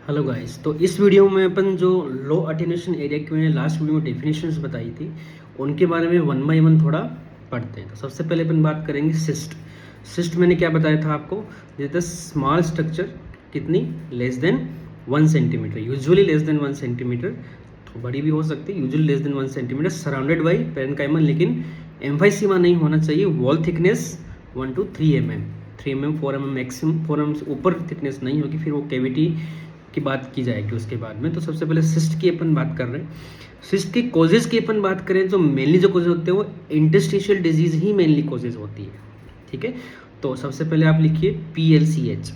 Hello guys, तो इस video में अपन जो लो अटेन्यूएशन एरिया की मैंने लास्ट वीडियो में डेफिनेशंस बताई थी उनके बारे में वन बाय वन थोड़ा पढ़ते हैं। तो सबसे पहले अपन बात करेंगे सिस्ट। सिस्ट मैंने क्या बताया था आपको, जैसे स्मॉल स्ट्रक्चर कितनी less than 1 centimetre, usually less than 1 centimetre, तो बड़ी भी हो सकती है, usually less than 1 centimetre, surrounded by parenchyma, लेकिन एम्फाइसीमा नहीं होना चाहिए। Wall thickness 1 to 3 mm, 3 mm 4 mm maximum, 4 mm से ऊपर थिकनेस नहीं होगी, फिर वो कैविटी की बात की जाएगी उसके बाद में। तो सबसे पहले सिस्ट की अपन बात कर रहे हैं। सिस्ट के कॉजेज की अपन बात करें तो मेनली जो कॉजेज होते हैं वो इंटरस्टिशियल डिजीज ही मेनली कॉजेज होती है, ठीक है। तो सबसे पहले आप लिखिए PLCH,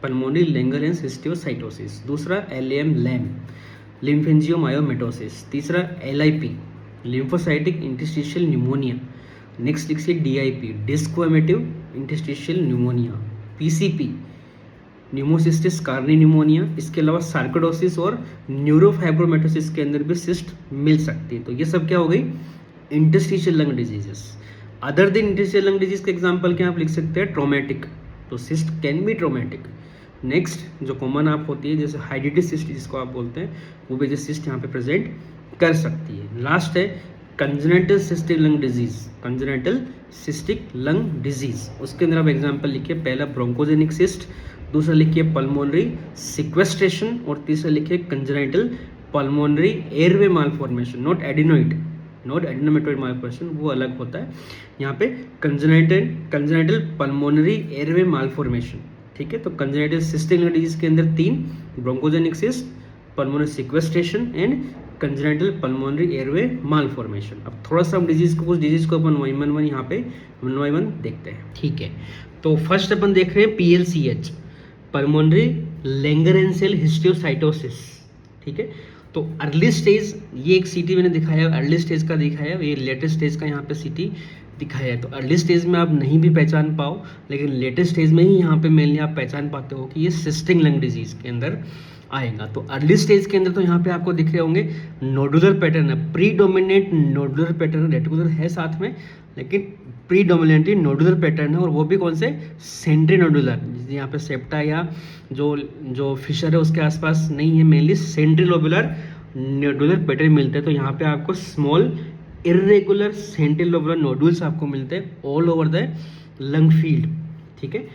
पल्मोनरी लैंगरहैंस हिस्टियोसाइटोसिस। दूसरा LAM, लैम, लिम्फेंजियोमायोमेटोसिस। तीसरा LIP, lymphocytic interstitial pneumonia. Next लिखिए DIP, desquamative interstitial pneumonia. PCP, pneumocystis carinii pneumonia. इसके अलावा सार्कोडोसिस और न्यूरोफाइब्रोमेटोसिस के अंदर भी सिस्ट मिल सकती है। तो ये सब क्या हो गई, interstitial lung diseases. Other than interstitial lung disease के एग्जांपल क्या आप लिख सकते हैं, ट्रोमेटिक, तो cyst can be traumatic. Next जो कॉमन आप होती है जैसे हाइडेटिस सिस्ट जिसको आप बोलते हैं, वो भी जैसे सिस्ट यहाँ पे प्रेजेंट कर सकती है। लास्ट है congenital cystic lung disease, congenital cystic lung disease. उसके अंदर आप एग्जांपल लिखिए, पहला ब्रोंकोजेनिक सिस्ट, दूसरा लिखिए पल्मोनरी सिक्वेस्ट्रेशन, और तीसरा लिखिए congenital pulmonary airway malformation, not adenoid, not adenomatoid malformation, वो अलग होता है। यहाँ पे कंजेनिटल पल्मोनरी एयरवे मालफॉर्मेशन, ठीक है। तो कंजेनिटल सिस्टिक लंग डिजीज के अंदर 3, bronchogenic cyst, pulmonary sequestration and congenital pulmonary airway malformation. अब थोड़ा सा हम डिजीज को, कुछ डिजीज को अपन वन यहाँ पे वन बाय वन देखते हैं, ठीक है। तो फर्स्ट अपन देख रहे हैं PLCH, पल्मोनरी लैंगरहैंसियल हिस्टियोसाइटोसिस, ठीक है। तो अर्ली स्टेज, ये एक CT मैंने दिखाया, अर्ली स्टेज का दिखाया, ये लेटेस्ट स्टेज का यहाँ पे CT दिखाया है। तो अर्ली स्टेज में आप नहीं भी पहचान पाओ, लेकिन लेटेस्ट स्टेज में ही यहाँ पे मेनली आप पहचान पाते हो कि ये सिस्टिक लंग डिजीज के अंदर आएगा। तो अर्ली स्टेज के अंदर तो यहाँ पे आपको दिख रहे होंगे नोडुलर पैटर्न है, प्रीडोमिनेंट नोडुलर पैटर्न, रेटिकुलर है साथ में, लेकिन प्रीडोमिनेंटली नोडुलर पैटर्न है, और वो भी कौन से, सेंट्री नोडुलर, यहाँ पे सेप्टा या जो फिशर है उसके आसपास नहीं है, mainly centrilobular nodular pattern मिलते हैं। तो यहाँ पे आपको small irregular centrilobular nodules आपको मिलते हैं all over the lung field, ठीक है।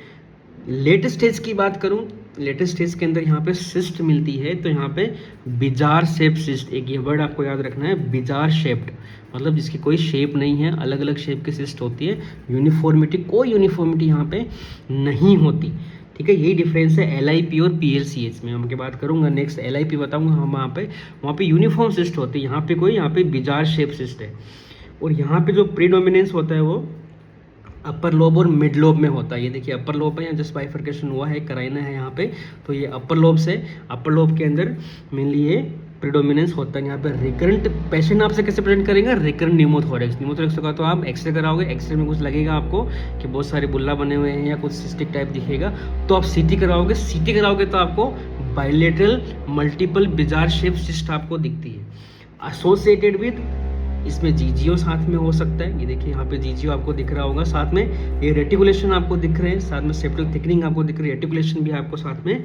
लेटेस्ट स्टेज की बात करूं, लेटेस्ट स्टेज के अंदर यहाँ पे सिस्ट मिलती है, तो यहाँ पे बिजार शेप सिस्ट, एक ये वर्ड आपको याद रखना है, बिजार शेप्ड, मतलब जिसकी कोई शेप नहीं है, अलग अलग शेप की सिस्ट होती है, यूनिफॉर्मिटी, कोई यूनिफॉर्मिटी यहाँ पे नहीं होती, ठीक है। यही डिफरेंस है LIP और PLCH में। मैं बात करूंगा नेक्स्ट LIP बताऊंगा हम, वहाँ पे यूनिफॉर्म सिस्ट होती है, यहाँ पे बिजार शेप सिस्ट है। और यहाँ पे जो प्रीडोमिनेंस होता है वो अपर लोब और मिड लोब में होता है। ये देखिए अपर लोब है, यहाँ जस्ट बाइफर्केशन हुआ है, कराइना है यहाँ पे, तो ये अपर लोब से, अपर लोब के अंदर मेनली ये प्रीडोमिनेंस होता है। यहाँ पे रिकरेंट पेशेंट आपसे कैसे प्रेजेंट करेंगे, रिकरेंट न्यूमोथोरेक्स, न्यूमोथोरेक्स होगा तो आप एक्सरे कराओगे, एक्सरे में कुछ लगेगा आपको कि बहुत सारे बुल्ला बने हुए हैं या कुछ सिस्टिक टाइप दिखेगा, तो आप CT कराओगे, CT कराओगे तो आपको bilateral multiple bizarre shape cyst आपको दिखती है, एसोसिएटेड विद, इसमें GGO साथ में हो सकता है। ये देखिए यहाँ पे GGO आपको दिख रहा होगा, साथ में ये रेटिकुलेशन आपको दिख रहे हैं, साथ में सेप्टल थिकनिंग आपको दिख रही है, रेटिकुलेशन भी आपको साथ में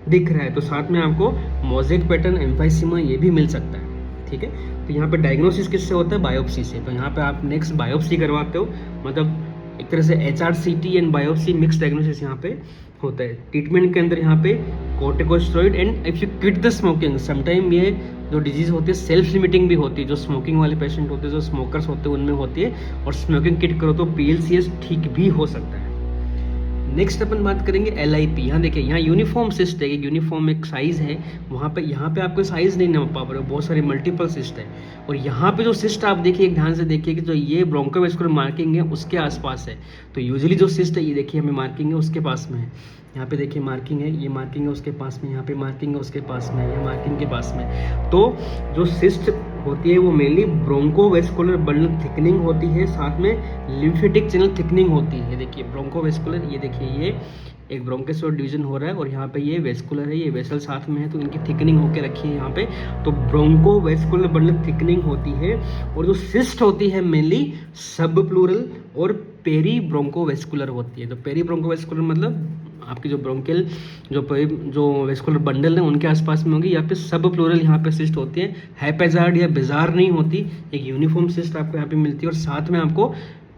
दिख रहा है। तो साथ में आपको मोज़ेक पैटर्न, एम्फाइसीमा, ये भी मिल सकता है, ठीक है। तो यहाँ पे डायग्नोसिस किससे होता है, बायोप्सी से। तो यहाँ पे आप नेक्स्ट बायोप्सी करवाते हो, मतलब एक तरह से HRCT and biopsy mix diagnosis यहाँ पे होता है। ट्रीटमेंट के अंदर यहाँ पे corticosteroid and if you quit the smoking, sometime ये जो डिजीज होती है सेल्फ लिमिटिंग भी होती है, जो स्मोकिंग वाले पेशेंट होते हैं, जो स्मोकर्स होते हैं, उनमें होती है, और स्मोकिंग किट करो तो PLCS ठीक भी हो सकता है। नेक्स्ट अपन बात करेंगे LIP। यहाँ देखिए, यहाँ यूनिफॉर्म सिस्ट है, यूनिफॉर्म एक साइज है, वहाँ पे यहाँ पे आपको साइज नहीं नाप पा रहे हो, बहुत सारे मल्टीपल सिस्ट है। और यहाँ पे जो सिस्ट आप देखिए, एक ध्यान से देखिए कि जो ये ब्रोंकोवेस्कुलर मार्किंग है उसके आसपास है। तो यूजुअली जो सिस्ट है ये देखिए हमें मार्किंग है उसके पास में है, यहाँ पे देखिए मार्किंग है, ये मार्किंग है उसके पास में, यहाँ पे मार्किंग है उसके पास में, ये मार्किंग के पास में। तो जो सिस्ट होती है वो मेनली ब्रोंकोवेस्कुलर बंडल थिकनिंग होती है, साथ में लिम्फेटिक चैनल थिकनिंग होती है। ये देखिए ब्रोंकोवेस्कुलर, ये देखिए ये एक ब्रोंकेसोर डिवीजन हो रहा है, और यहाँ पे ये वेस्कुलर है, ये वेसल साथ में है, तो इनकी थिकनिंग होकर रखी है यहाँ पे। तो ब्रोंकोवेस्कुलर बंडल थिकनिंग होती है, और जो सिस्ट होती है मेनली सब प्लूरल और पेरी ब्रोंकोवेस्कुलर होती है। तो पेरी ब्रोंकोवेस्कुलर मतलब आपकी जो ब्रोंकियल जो वेस्कुलर बंडल है उनके आसपास में होगी, या फिर सब प्लूरल यहाँ पे सिस्ट होती है, हैपेजार्ड या बिजार नहीं होती, एक यूनिफॉर्म सिस्ट आपको यहाँ पे मिलती है। और साथ में आपको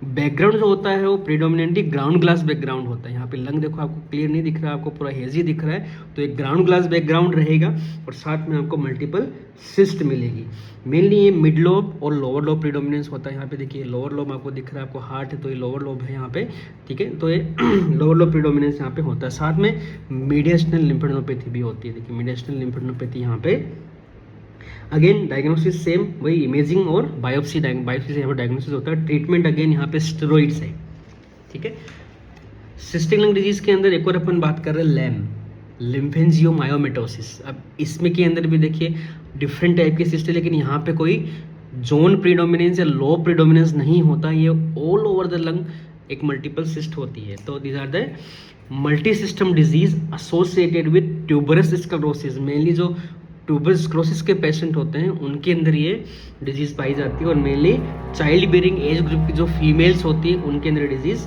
बैकग्राउंड जो होता है वो प्रीडोमिनेटली ग्राउंड ग्लास बैकग्राउंड होता है। यहाँ पे लंग देखो आपको क्लियर नहीं दिख रहा है, आपको पूरा हेजी दिख रहा है, तो एक ग्राउंड ग्लास बैकग्राउंड रहेगा और साथ में आपको मल्टीपल सिस्ट मिलेगी। मेनली ये मिड लोब और लोअर लोब प्रीडोमिनेंस होता है। यहाँ पे देखिए लोअर लोब आपको दिख रहा है, आपको हार्ट है तो ये लोअर लोब है यहाँ पे, ठीक है, तो ये लोअर लोब प्रीडोमिनेंस यहाँ पे होता है। साथ में मीडिएशनल लिम्फेडेनोपैथी भी होती है। देखिए मीडिएशनल लिम्फेडेनोपैथी यहाँ पे अगेन डायग्नोसिस सेम वही इमेजिंग और बायोप्सी से यहाँ पर डायग्नोसिस होता है। ट्रीटमेंट अगेन यहाँ पे स्टेरॉइड्स है, ठीक है। सिस्टिक लंग डिजीज के अंदर एक और अपन बात कर रहे हैं लैम, लिम्फेंजियोमायोमेटोसिस। अब इसमें के अंदर भी देखिए डिफरेंट टाइप की सिस्ट है, लेकिन यहाँ पे कोई जोन प्रीडोमिनेंस या लो प्रीडोमिनेंस नहीं होता, ये ऑल ओवर द लंग एक मल्टीपल सिस्ट होती है। तो these are the multi system disease associated with tuberous sclerosis. Mainly जो ट्यूबरस स्क्लेरोसिस के पेशेंट होते हैं उनके अंदर ये डिजीज पाई जाती है, और mainly child bearing age group की जो फीमेल्स होती है उनके अंदर डिजीज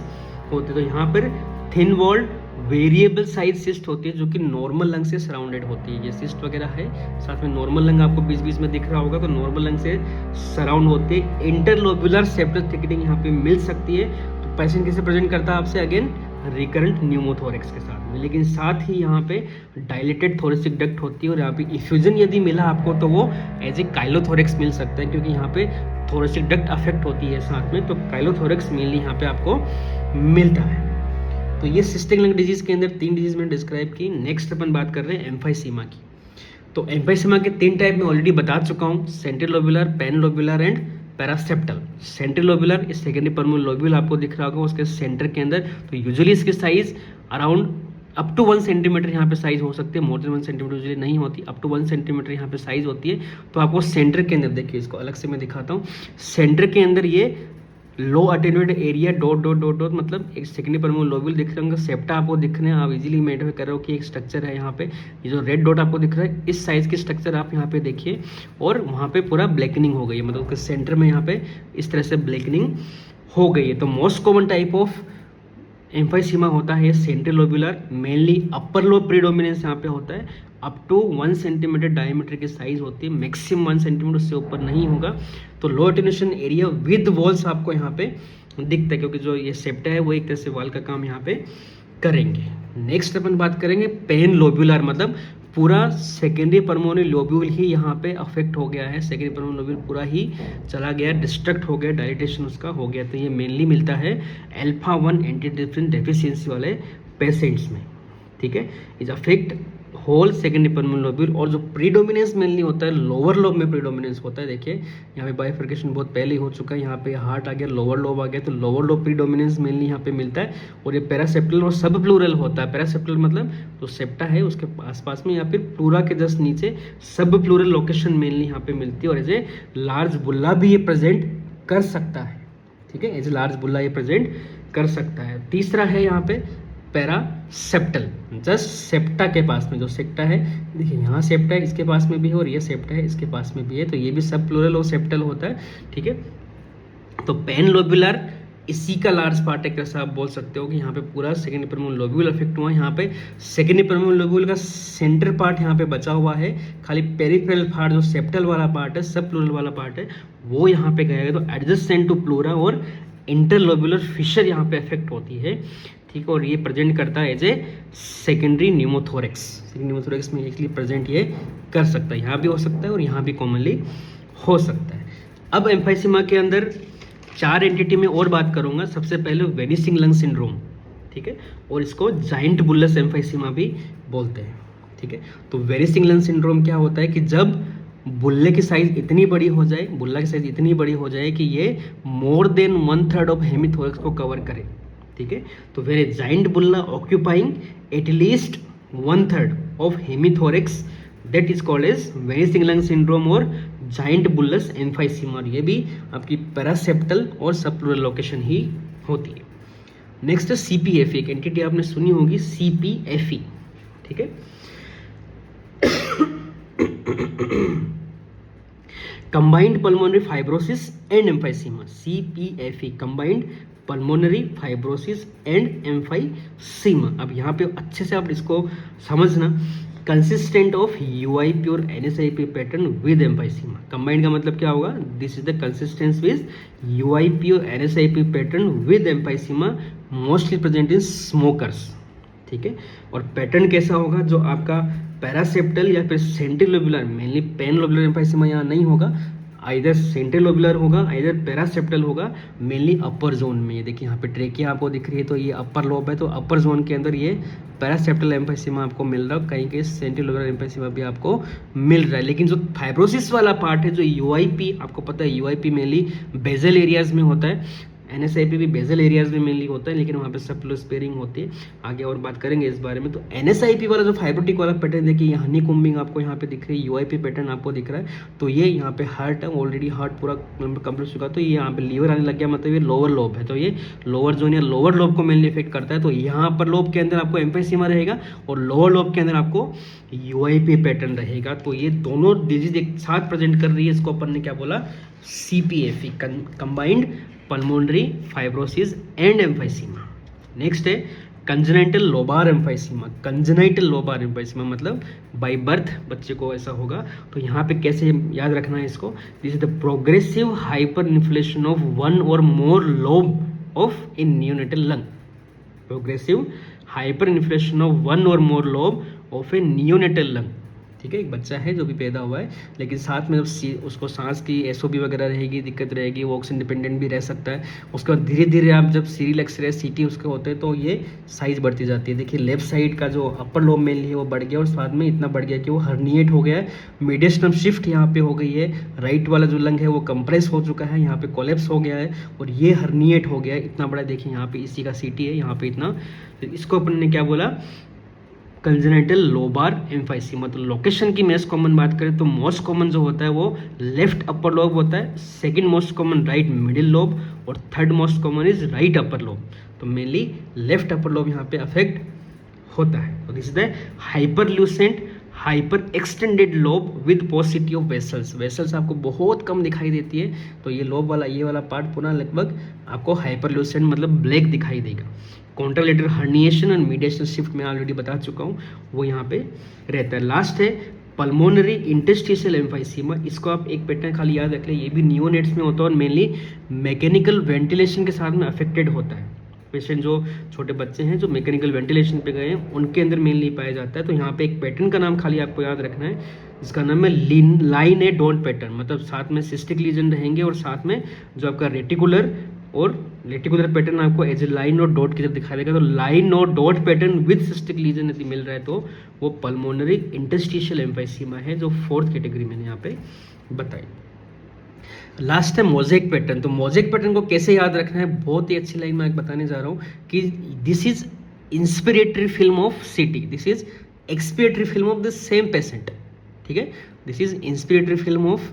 होती है। तो यहाँ पर thin walled variable size cyst होती है जो कि नॉर्मल लंग से सराउंडेड होती है। ये सिस्ट वगैरह है, साथ में नॉर्मल लंग आपको बीच बीच में दिख रहा होगा, तो नॉर्मल लंग से सराउंड होते हैं। इंटरलोब्यूलर सेप्टल थिकनिंग यहाँ पे मिल सकती है। तो पेशेंट कैसे प्रेजेंट करता है आपसे, अगेन रिकरेंट न्यूमोथोरेक्स के साथ में, लेकिन साथ ही यहाँ पे डायलेटेड थोरेसिक डक्ट होती है, और यहाँ पे इफ्यूजन यदि मिला आपको तो वो एज ए काइलोथोरेक्स मिल सकता है, क्योंकि यहाँ पे थोरेसिक डक्ट अफेक्ट होती है साथ में, तो काइलोथोरेक्स मेनली यहाँ पे आपको मिलता है। तो ये सिस्टिक लंग डिजीज के अंदर 3 डिजीज मैंने डिस्क्राइब की। नेक्स्ट अपन बात कर रहे हैं एम्फाइसीमा की। तो एम्फाइसीमा के 3 टाइप में ऑलरेडी बता चुका हूँ, central lobular, pan lobular and paraseptal. Central lobular इस सेकेंडरी परमोनल लोब्यूल आपको दिख रहा होगा उसके सेंटर के अंदर, तो यूजुअली इसकी size around up to 1 centimetre यहाँ पे साइज हो सकती है, मोर देन 1 सेंटीमीटर यूजुअली नहीं होती, अप टू 1 सेंटीमीटर यहाँ पे साइज होती है। तो आपको सेंटर के अंदर देखिए, इसको अलग से मैं दिखाता हूँ, सेंटर के अंदर ये low attenuated area dot dot dot dot मतलब एक सेकेंडरी परमोनल लोब्यूल दिख रहा होगा, सेप्टा आपको दिख रहे हैं, आप इजीली आइडेंटिफाई कर रहे हो कि एक स्ट्रक्चर है यहाँ पे। ये जो रेड डॉट आपको दिख रहा है इस साइज के स्ट्रक्चर आप यहाँ पे देखिए, और वहाँ पे पूरा ब्लैकनिंग हो गई है, मतलब सेंटर में यहाँ पे इस तरह से ब्लैकनिंग हो गई है। तो most common type of emphysema होता है central lobular, mainly upper lobe predominance यहाँ पे होता है, अप टू 1 सेंटीमीटर डायमीटर की साइज होती है, मैक्सिमम 1 सेंटीमीटर से ऊपर नहीं होगा। तो लो अटेन्यूएशन एरिया विद वॉल्स आपको यहाँ पे दिखता है, क्योंकि जो ये सेप्टा है वो एक तरह से वॉल का काम यहाँ पे करेंगे। नेक्स्ट अपन बात करेंगे पेन लोब्यूलर, मतलब पूरा सेकेंडरी परमोनल लोब्यूल ही यहाँ पे अफेक्ट हो गया है, सेकेंडरी परमोनल लोब्यूल पूरा ही चला गया, डिस्ट्रक्ट हो गया, डायलिटेशन उसका हो गया। तो ये मेनली मिलता है अल्फा 1 एंटीट्रिप्सिन डेफिशिएंसी वाले पेशेंट्स में, ठीक है। Is affect whole secondary pulmonary lobule, और जो प्रीडोमिनेंस मेनली होता है लोअर लोब में प्रीडोमिनेंस होता है। देखिए यहाँ पे बाइफर्केशन बहुत पहले हो चुका है, यहाँ पे हार्ट आ गया, लोअर लोब आ गया, तो लोअर लोब प्रीडोमिनेंस मेनली यहाँ पे मिलता है। और ये पैरासेप्टल और सब प्लूरल होता है। पैरासेप्टल मतलब जो सेप्टा है उसके आसपास में, या फिर प्लूरा के जस्ट नीचे सब प्लूरल लोकेशन मेनली यहाँ पे मिलती है, और एज ए लार्ज बुल्ला भी ये प्रेजेंट कर सकता है, ठीक है, एज ए लार्ज बुल्ला ये प्रेजेंट कर सकता है। तीसरा है यहाँ पे पैरासेप्टल, जस्ट सेप्टा के पास में जो सेप्टा है, देखिए यहाँ सेप्टा है इसके पास में भी है, और ये सेप्टा है इसके पास में भी है, तो ये भी सब प्लूरल और सेप्टल होता है, ठीक है। तो पेन लोब्यूलर इसी का लार्ज पार्ट है, कैसा आप बोल सकते हो कि यहाँ पे पूरा सेकेंडरी परमोनल लोब्यूल अफेक्ट हुआ है। यहाँ पे सेकेंडरी परमोनल लोब्यूल का सेंटर पार्ट यहाँ पे बचा हुआ है, खाली पेरिफेरल पार्ट जो सेप्टल वाला पार्ट है, सब प्लूरल वाला पार्ट है, वो यहाँ पे गया है। तो एडजेसेंट टू प्लूरा और इंटरलोब्यूलर फिशर यहाँ पे अफेक्ट होती है, ठीक है, और ये प्रेजेंट करता है as a secondary pneumothorax. Secondary pneumothorax में इसलिए प्रेजेंट ये कर सकता है, यहाँ भी हो सकता है और यहाँ भी कॉमनली हो सकता है। अब एम्फाइसीमा के अंदर 4 एंटिटी में और बात करूंगा। सबसे पहले वेनिसिंग लंग सिंड्रोम, ठीक है, और इसको जाइंट बुल्लस एम्फाइसीमा भी बोलते हैं, ठीक है। तो वेनिसिंग लंग सिंड्रोम क्या होता है कि जब बुल्ले की साइज इतनी बड़ी हो जाए, बुल्ला की साइज इतनी बड़ी हो जाए कि ये मोर देन 1/3 ऑफ हेमिथोरेक्स को कवर करे, ठीक है। तो where a giant bulla occupying एटलीस्ट 1/3 of hemithorax, that is called as vanishing lung syndrome और जाइंट बुल्लस एम्फाइसीमा, और ये भी आपकी पैरासेप्टल और सबप्लूरल लोकेशन ही होती है। नेक्स्ट है सीपीएफई, एक एंटिटी आपने सुनी होगी सीपीएफई, ठीक है। Combined pulmonary fibrosis and emphysema, CPFE combined pulmonary fibrosis and emphysema. अब यहाँ पे अच्छे से आप इसको समझना, कंसिस्टेंट ऑफ यूआईपी और NSIP pattern with emphysema. Combined का मतलब क्या होगा, this is the consistence with UIP और NSIP pattern with emphysema mostly present in smokers, ठीक है। और पैटर्न कैसा होगा, जो आपका पैरासेप्टल या फिर central lobular, mainly panlobular emphysema यहाँ नहीं होगा, आइदर सेंट्रल लोबुलर होगा, आइदर पैरासेप्टल होगा, मेनली अपर जोन में। ये देखिए यहाँ पे ट्रेकिया आपको दिख रही है, तो ये अपर लोब है, तो अपर जोन के अंदर ये पैरासेप्टल एम्फाइसीमा आपको मिल रहा है, कहीं कहीं सेंट्रल लोबुलर एम्फाइसीमा भी आपको मिल रहा है। लेकिन जो फाइब्रोसिस वाला पार्ट है, जो यूआईपी, आपको पता है यूआईपी मेनली बेजल एरियाज में होता है, एनएसआईपी भी बेजल एरियाज में मेनली होता है, लेकिन वहाँ पे सबक्यूलर स्पेयरिंग होती है। आगे और बात करेंगे इस बारे में। तो एनएसआईपी वाला जो फाइब्रोटिक वाला पैटर्न देखिए, ये हनी कुम्बिंग आपको यहाँ पे दिख रही है, यूआईपी पैटर्न आपको दिख रहा है, तो ये यहाँ पे हार्ट है, ऑलरेडी हार्ट पूरा कंप्लीट चुका, तो ये यहाँ पे लीवर आने लग गया, मतलब ये लोअर लोब है, तो ये लोअर जोन या लोअर लोब को मेनली इफेक्ट करता है। तो यहाँ पर लोब के अंदर आपको एम्फाइसीमा रहेगा और लोअर लोब के अंदर आपको यूआईपी पैटर्न रहेगा। तो ये दोनों डिजीज एक साथ प्रेजेंट कर रही है, इसको अपन ने क्या बोला, CPFE, combined pulmonary fibrosis and emphysema. Next है congenital lobar emphysema. Congenital lobar emphysema मतलब बाय बर्थ बच्चे को ऐसा होगा। तो यहाँ पे कैसे याद रखना है इसको, this is the progressive hyper inflation of one or more lobe of in neonatal lung. Progressive hyper inflation of one or more lobe of a neonatal lung, ठीक है। एक बच्चा है जो भी पैदा हुआ है, लेकिन साथ में जब उसको सांस की एसओबी वगैरह रहेगी, दिक्कत रहेगी, वो ऑक्सीजन डिपेंडेंट भी रह सकता है। उसके बाद धीरे धीरे आप जब सीरियल एक्सरे सीटी उसके होते हैं, तो ये साइज बढ़ती जाती है। देखिए लेफ्ट साइड का जो अपर लोब मेनली है वो बढ़ गया, और साथ में इतना बढ़ गया कि वो हर्निएट हो गया है, मीडियस्टम शिफ्ट यहाँ पे हो गई है, राइट वाला जो लंग है वो कंप्रेस हो चुका है, यहाँ पे कोलेप्स हो गया है, और ये हर्निएट हो गया है, इतना बड़ा। देखिए यहाँ पे इसी का सीटी है, यहाँ पे इतना, तो इसको अपन ने क्या बोला, कंजेनाइटल लोबार एम्फाइसीमा। तो लोकेशन की मैच कॉमन बात करें तो मोस्ट कॉमन जो होता है वो लेफ्ट अपर लोब होता है, second most common right middle lobe, और third most common is right upper lobe. तो मेनली लेफ्ट अपर लोब यहाँ पे अफेक्ट होता है। तो this is the hyperlucent hyper extended lobe with paucity of vessels. Vessels आपको बहुत कम दिखाई देती है, तो ये लोब वाला, ये वाला पार्ट पूरा लगभग आपको हाइपरल्यूसेंट मतलब ब्लैक दिखाई देगा। कॉन्ट्रालेटरल हर्निएशन और मीडिएशन शिफ्ट में ऑलरेडी बता चुका हूँ, वो यहाँ पे रहता है। लास्ट है पल्मोनरी इंटरस्टिशियल एम्फाइसीमा। इसको आप एक पैटर्न खाली याद रख लें, ये भी नियोनेट्स में होता है और मेनली मैकेनिकल वेंटिलेशन के साथ में अफेक्टेड होता है। पेशेंट जो छोटे बच्चे हैं जो मैकेनिकल वेंटिलेशन पे गए हैं, उनके अंदर मेनली पाया जाता है। तो यहाँ पे एक पैटर्न का नाम खाली आपको याद रखना है, इसका नाम है लाइन ए डॉट पैटर्न। मतलब साथ में सिस्टिक लीजन रहेंगे और साथ में जो आपका रेटिकुलर पैटर्न आपको एज ए लाइन और डॉट की तरफ दिखाई देगा। तो लाइन और dot pattern with cystic lesion यदि मिल रहा है तो वो पल्मोनरी इंटरस्टिशियल एम्फाइसीमा है, जो फोर्थ कैटेगरी मैंने यहाँ पे बताई। लास्ट है मोज़ेक पैटर्न। तो मोज़ेक पैटर्न को कैसे याद रखना है, बहुत ही अच्छी लाइन में बताने जा रहा हूँ कि this is inspiratory film of city, this is expiratory film of the same patient, ठीक है। This is inspiratory film of,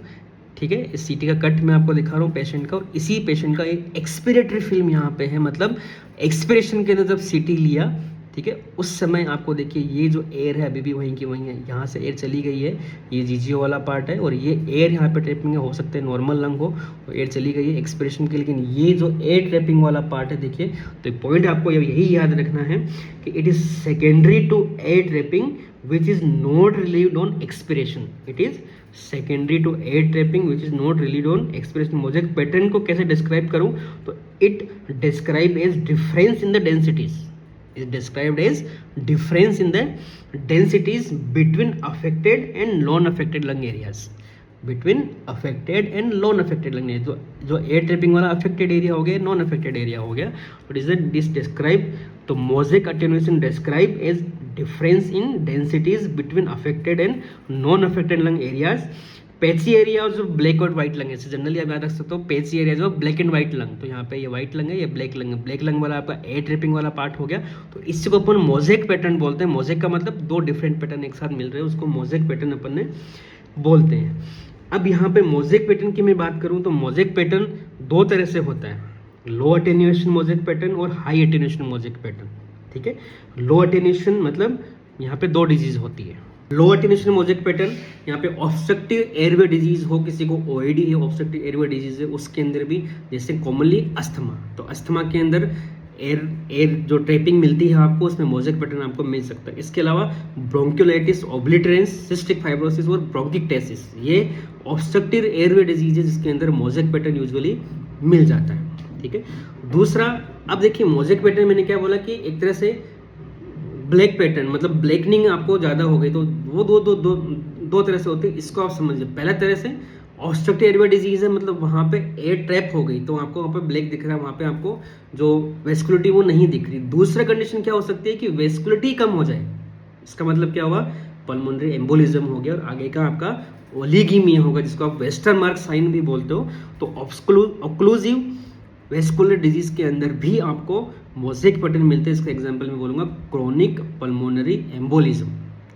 ठीक है, इस सीटी का कट मैं आपको दिखा रहा हूँ पेशेंट का, और इसी पेशेंट का एक एक्सपिरेटरी फिल्म यहाँ पे है। मतलब एक्सपिरेशन के अंदर जब सीटी लिया, ठीक है, उस समय आपको देखिए ये जो एयर है अभी भी वहीं की वहीं है, यहाँ से एयर चली गई है, ये जीजीओ वाला पार्ट है, और ये एयर यहाँ पे ट्रैपिंग हो सकता है नॉर्मल लंग हो, तो एयर चली गई है एक्सपिरेशन के। लेकिन ये जो एयर ट्रैपिंग वाला पार्ट है, देखिए, तो पॉइंट आपको यही याद रखना है कि it is secondary to air trapping which is not relieved on expiration. It is secondary to air trapping which is not relieved on expiration. Mosaic pattern को कैसे डिस्क्राइब करूँ, तो it describe as difference in the densities, is described as difference in the densities between affected and non-affected lung areas, between affected and non-affected lung areas। जो air trapping वाला affected area हो गया, non affected area हो गया, तो is this describe, तो mosaic attenuation describe as difference in densities between affected and non-affected lung areas। Patchy area और जो ब्लैक और व्हाइट लंग है, जनरली आप याद रख सकते हो, पैची एरिया जो ब्लैक एंड व्हाइट लंग, तो यहाँ पे ये व्हाइट लंग है, ये ब्लैक लंग है। ब्लैक लंग वाला आपका एयर ट्रैपिंग वाला पार्ट हो गया, तो इसको अपन मोज़ेक पैटर्न बोलते हैं। मोज़ेक का मतलब दो डिफरेंट पैटर्न एक साथ मिल रहे हैं, उसको मोज़ेक पैटर्न अपन ने बोलते हैं। अब यहाँ पे मोज़ेक पैटर्न की मैं बात करूँ तो मोज़ेक पैटर्न दो तरह से होता है, लो अटेन्यूएशन मोज़ेक पैटर्न और हाई अटेन्यूएशन मोज़ेक पैटर्न, ठीक है। लो अटेन्यूएशन मतलब यहाँ पे दो डिजीज होती है, लो अटेन्यूएशन मोजेक पैटर्न, यहाँ पे ऑब्स्ट्रक्टिव एयरवे डिजीज हो, किसी को ओएडी है, ऑब्स्ट्रक्टिव एयरवे डिजीज है, उसके अंदर भी जैसे कॉमनली अस्थमा, तो अस्थमा के अंदर एयर जो ट्रैपिंग मिलती है आपको, उसमें मोजेक पैटर्न आपको मिल सकता है। इसके अलावा ब्रोंक्योलाइटिस ओब्लिटरेंस, सिस्टिक फाइब्रोसिस और ब्रोंकिक्टेसिस, ये ऑब्स्ट्रक्टिव एयरवे डिजीज है जिसके अंदर मोजेक पैटर्न यूजुअली मिल जाता है। ठीक है, दूसरा, अब देखिए मोजेक पैटर्न मैंने क्या बोला कि एक तरह से ब्लैक पैटर्न, मतलब ब्लैकनिंग आपको ज़्यादा हो गई, तो वो दो तरह से होते हैं, इसको आप समझिए। पहला तरह से ऑब्स्ट्रक्टिव एयरवे डिजीज है, मतलब वहाँ पे एयर ट्रैप हो गई, तो आपको वहाँ पे ब्लैक दिख रहा है, वहाँ पे आपको जो वेस्कुलिटी वो नहीं दिख रही। दूसरा कंडीशन क्या हो सकती है कि वेस्कुलिटी कम हो जाए, इसका मतलब क्या हुआ, पल्मोनरी एम्बोलिज्म हो गया, और आगे का आपका ओलिगीमिया होगा, जिसको आप वेस्टर्न मार्क साइन भी बोलते हो। तो ऑक्लूसिव वेस्कुलर डिजीज के अंदर भी आपको मोजेक पैटर्न मिलते हैं। इसका एग्जांपल मैं बोलूँगा क्रोनिक पल्मोनरी एम्बोलिज्म।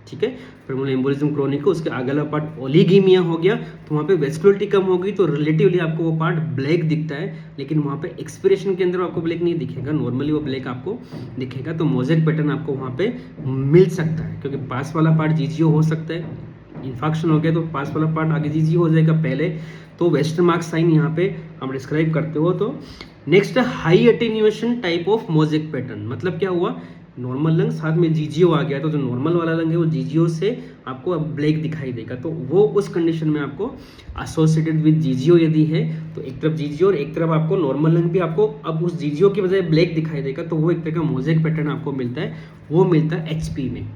ठीक है, पल्मोनरी एम्बोलिज्म क्रोनिक को, उसके अगला पार्ट ओलिगीमिया हो गया, तो वहाँ पे वेस्कुलरिटी कम होगी, तो रिलेटिवली आपको वो पार्ट ब्लैक दिखता है, लेकिन वहाँ पे एक्सपिरेशन के अंदर आपको ब्लैक नहीं दिखेगा, नॉर्मली वो ब्लैक आपको दिखेगा। तो मोजेक पैटर्न आपको वहाँ पे मिल सकता है, क्योंकि पास वाला पार्ट जीजीओ हो सकता है, इन्फेक्शन हो गया तो पास वाला पार्ट आगे जीजीओ हो जाएगा पहले, तो वेस्टर्न मार्क साइन यहाँ पे हम डिस्क्राइब करते हो। तो next high attenuation type of mosaic pattern, मतलब क्या हुआ, नॉर्मल लंग साथ में जीजीओ आ गया, तो जो नॉर्मल वाला लंग है वो जीजीओ से आपको अब ब्लैक दिखाई देगा, तो वो उस कंडीशन में आपको एसोसिएटेड विद जीजीओ यदि है, तो एक तरफ जीजीओ और एक तरफ आपको नॉर्मल लंग भी आपको अब उस जीजीओ की बजाय ब्लैक दिखाई देगा, तो वो एक तरह का मोजेक पैटर्न आपको मिलता है, वो मिलता है एचपी में।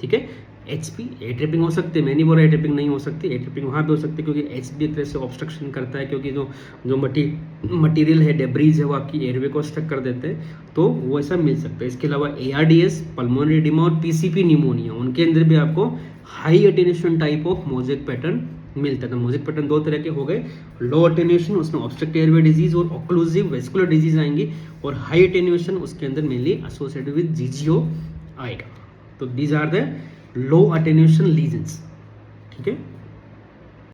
ठीक है, एचपी एयर ट्रैपिंग हो सकती है, मैं नहीं बोल रहा एयर ट्रैपिंग नहीं हो सकती, एयर ट्रैपिंग वहाँ पे हो सकती है, क्योंकि एचपी एक तरह से ऑब्स्ट्रक्शन करता है, क्योंकि जो मटीरियल है, डेब्रीज है, वो आपकी एयरवे को स्टक कर देते हैं, तो वो ऐसा मिल सकता है। इसके अलावा एआरडीएस, पल्मोनरी एडिमा और पीसीपी निमोनिया, उनके अंदर भी आपको high attenuation type of mosaic pattern मिलता है। तो मोजेक पैटर्न दो तरह के हो गए, लो अटेन्यूएशन, उसमें ऑब्स्ट्रक्टिव एयरवे डिजीज और ऑक्लूसिव वेस्कुलर डिजीज आएंगी, और हाई अटेन्यूएशन उसके अंदर मेनली एसोसिएटेड विद जीजीओ आएगा। तो these are the low attenuation lesions. ठीक है।